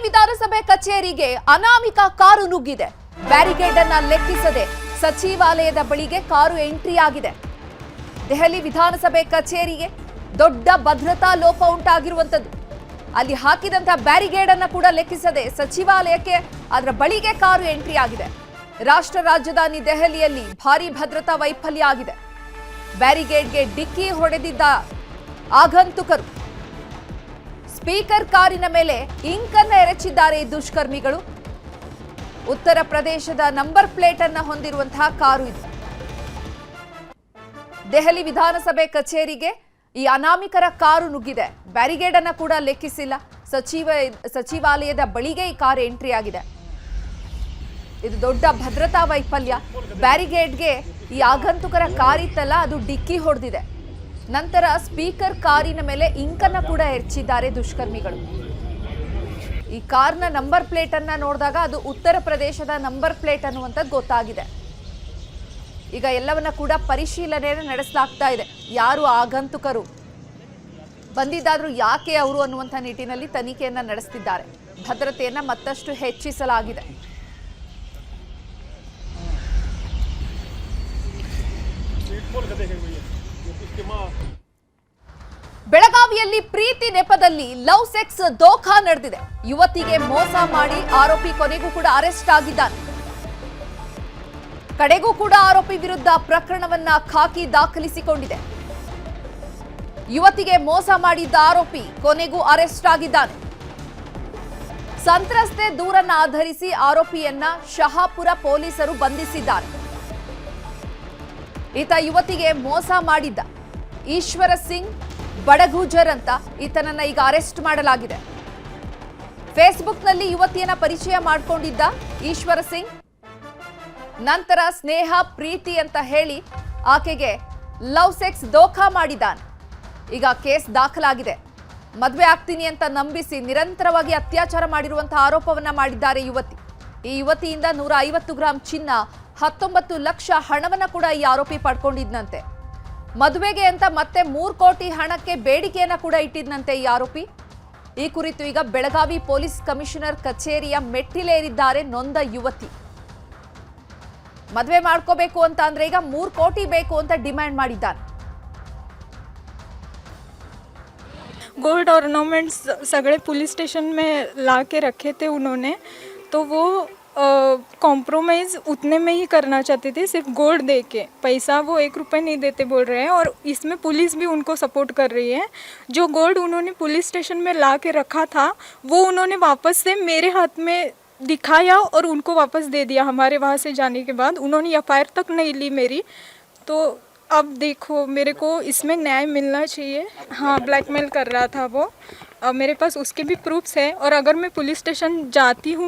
ವಿಧಾನಸಭೆ ಕಚೇರಿಗೆ ಅನಾಮಿಕ ಕಾರು ನುಗ್ಗಿದೆ. ಬ್ಯಾರಿಕೇಡ್ ಅನ್ನ ಲೆಕ್ಕಿಸದೆ ಸಚಿವಾಲಯದ ಬಳಿಗೆ ಕಾರು ಎಂಟ್ರಿ ಆಗಿದೆ. ದೆಹಲಿ ವಿಧಾನಸಭೆ ಕಚೇರಿಗೆ ದೊಡ್ಡ ಭದ್ರತಾ ಲೋಪ ಉಂಟಾಗಿರುವಂತದ್ದು. ಅಲ್ಲಿ ಹಾಕಿದಂತ ಬ್ಯಾರಿಕೇಡ್ ಅನ್ನ ಕೂಡ ಲೆಕ್ಕಿಸದೆ ಸಚಿವಾಲಯಕ್ಕೆ ಅದರ ಬಳಿಗೆ ಕಾರು ಎಂಟ್ರಿ ಆಗಿದೆ. ರಾಷ್ಟ್ರ ರಾಜಧಾನಿ ದೆಹಲಿಯಲ್ಲಿ ಭಾರೀ ಭದ್ರತಾ ವೈಫಲ್ಯ ಆಗಿದೆ. ಬ್ಯಾರಿಕೇಡ್ಗೆ ಡಿಕ್ಕಿ ಹೊಡೆದಿದ್ದ ಆಗಂತುಕರು ಸ್ಪೀಕರ್ ಕಾರಿನ ಮೇಲೆ ಇಂಕನ್ನ ಎರಚಿದ್ದಾರೆ ದುಷ್ಕರ್ಮಿಗಳು. ಉತ್ತರ ಪ್ರದೇಶದ ನಂಬರ್ ಪ್ಲೇಟ್ ಅನ್ನ ಹೊಂದಿರುವಂತಹ ಕಾರು ಇದು. ದೆಹಲಿ ವಿಧಾನಸಭೆ ಕಚೇರಿಗೆ ಈ ಅನಾಮಿಕರ ಕಾರು ನುಗ್ಗಿದೆ. ಬ್ಯಾರಿಕೇಡ್ ಅನ್ನ ಕೂಡ ಲೆಕ್ಕಿಸಿಲ್ಲ. ಸಚಿವಾಲಯದ ಬಳಿಗೆ ಈ ಕಾರು ಎಂಟ್ರಿ ಆಗಿದೆ. ಇದು ದೊಡ್ಡ ಭದ್ರತಾ ವೈಫಲ್ಯ. ಬ್ಯಾರಿಕೇಡ್ಗೆ ಈ ಆಗಂತುಕರ ಕಾರಿತ್ತಲ್ಲ, ಅದು ಡಿಕ್ಕಿ ಹೊಡೆದಿದೆ. ನಂತರ ಸ್ಪೀಕರ್ ಕಾರಿನ ಮೇಲೆ ಇಂಕನ್ನ ಕೂಡ ಎರಚಿದ್ದಾರೆ ದುಷ್ಕರ್ಮಿಗಳು. ಈ ಕಾರ್ನ ನಂಬರ್ ಪ್ಲೇಟ್ ಅನ್ನ ನೋಡಿದಾಗ ಅದು ಉತ್ತರ ಪ್ರದೇಶದ ನಂಬರ್ ಪ್ಲೇಟ್ ಅನ್ನುವಂಥದ್ದು ಗೊತ್ತಾಗಿದೆ. ಈಗ ಎಲ್ಲವನ್ನ ಕೂಡ ಪರಿಶೀಲನೆ ನಡೆಸಲಾಗ್ತಾ ಇದೆ. ಯಾರು ಆಗಂತುಕರು ಬಂದಿದ್ದಾದ್ರೂ ಯಾಕೆ ಅವರು ಅನ್ನುವಂಥ ನಿಟ್ಟಿನಲ್ಲಿ ತನಿಖೆಯನ್ನ ನಡೆಸುತ್ತಿದ್ದಾರೆ. ಭದ್ರತೆಯನ್ನ ಮತ್ತಷ್ಟು ಹೆಚ್ಚಿಸಲಾಗಿದೆ. ಬೆಳಗಾವಿಯಲ್ಲಿ ಪ್ರೀತಿ ನೆಪದಲ್ಲಿ ಲವ್ ಸೆಕ್ಸ್ ದೋಖಾ ನಡೆದಿದೆ. ಯುವತಿಗೆ ಮೋಸ ಮಾಡಿ ಆರೋಪಿ ಕೊನೆಗೂ ಕೂಡ ಅರೆಸ್ಟ್ ಆಗಿದ್ದಾನೆ. ಕಡೆಗೂ ಕೂಡ ಆರೋಪಿ ವಿರುದ್ಧ ಪ್ರಕರಣವನ್ನ ಖಾಕಿ ದಾಖಲಿಸಿಕೊಂಡಿದೆ. ಯುವತಿಗೆ ಮೋಸ ಮಾಡಿದ್ದ ಆರೋಪಿ ಕೊನೆಗೂ ಅರೆಸ್ಟ್ ಆಗಿದ್ದಾನೆ. ಸಂತ್ರಸ್ತೆ ದೂರನ್ನ ಆಧರಿಸಿ ಆರೋಪಿಯನ್ನ ಶಹಾಪುರ ಪೊಲೀಸರು ಬಂಧಿಸಿದ್ದಾರೆ. ಈತ ಯುವತಿಗೆ ಮೋಸ ಮಾಡಿದ್ದ ಈಶ್ವರ ಸಿಂಗ್ ಬಡಗೂಜರ್ ಅಂತ ಈತನನ್ನ ಈಗ ಅರೆಸ್ಟ್ ಮಾಡಲಾಗಿದೆ. ಫೇಸ್ಬುಕ್ನಲ್ಲಿ ಯುವತಿಯನ್ನ ಪರಿಚಯ ಮಾಡಿಕೊಂಡಿದ್ದ ಈಶ್ವರ ಸಿಂಗ್ ನಂತರ ಸ್ನೇಹ ಪ್ರೀತಿ ಅಂತ ಹೇಳಿ ಆಕೆಗೆ ಲವ್ ಸೆಕ್ಸ್ ದೋಖಾ ಮಾಡಿದ್ದಾನೆ. ಈಗ ಕೇಸ್ ದಾಖಲಾಗಿದೆ. ಮದುವೆ ಆಗ್ತೀನಿ ಅಂತ ನಂಬಿಸಿ ನಿರಂತರವಾಗಿ ಅತ್ಯಾಚಾರ ಮಾಡಿರುವಂತಹ ಆರೋಪವನ್ನ ಮಾಡಿದ್ದಾರೆ ಯುವತಿ. ಈ ಯುವತಿಯಿಂದ 150 ಗ್ರಾಂ ಚಿನ್ನ, 19 ಲಕ್ಷ ಹಣವನ್ನ ಕೂಡ ಈ ಆರೋಪಿ ಪಡ್ಕೊಂಡಿದ್ನಂತೆ. ಮದುವೆಗೆ ಅಂತ ಮತ್ತೆ 3 ಕೋಟಿ ಹಣಕ್ಕೆ ಬೇಡಿಕೆಯನ್ನ ಕೂಡ ಇಟ್ಟಿದ್ನಂತೆ ಈ ಆರೋಪಿ. ಈ ಕುರಿತು ಈಗ ಬೆಳಗಾವಿ ಪೊಲೀಸ್ ಕಮಿಷನರ್ ಕಚೇರಿಯ ಮೆಟ್ಟಿಲೇರಿದ್ದಾರೆ ನೊಂದ ಯುವತಿ. ಮದುವೆ ಮಾಡ್ಕೋಬೇಕು ಅಂತ ಅಂದ್ರೆ ಈಗ 3 ಕೋಟಿ ಬೇಕು ಅಂತ ಡಿಮ್ಯಾಂಡ್ ಮಾಡಿದ್ದಾನೆ. गोल्ड ऑर्नामेंट्स सगळे पुलिस स्टेशन में ला के रखे थे उन्होंने, तो वो कॉम्प्रोमाइज़ उतने में ही करना चाहते थे, सिर्फ गोल्ड दे के। पैसा वो 1 रुपये नहीं देते बोल रहे हैं, और इसमें पुलिस भी उनको सपोर्ट कर रही है। जो गोल्ड उन्होंने पुलिस स्टेशन में ला के रखा था वो उन्होंने वापस से मेरे हाथ में दिखाया और उनको वापस दे दिया। हमारे वहाँ से जाने के बाद उन्होंने एफआईआर तक नहीं ली मेरी। तो अब देखो, मेरे को इसमें न्याय मिलना चाहिए। हाँ, ब्लैकमेल कर रहा था वो। मेरे पास उसके भी प्रूफ्स है, और अगर मैं पुलिस स्टेशन जाती हूँ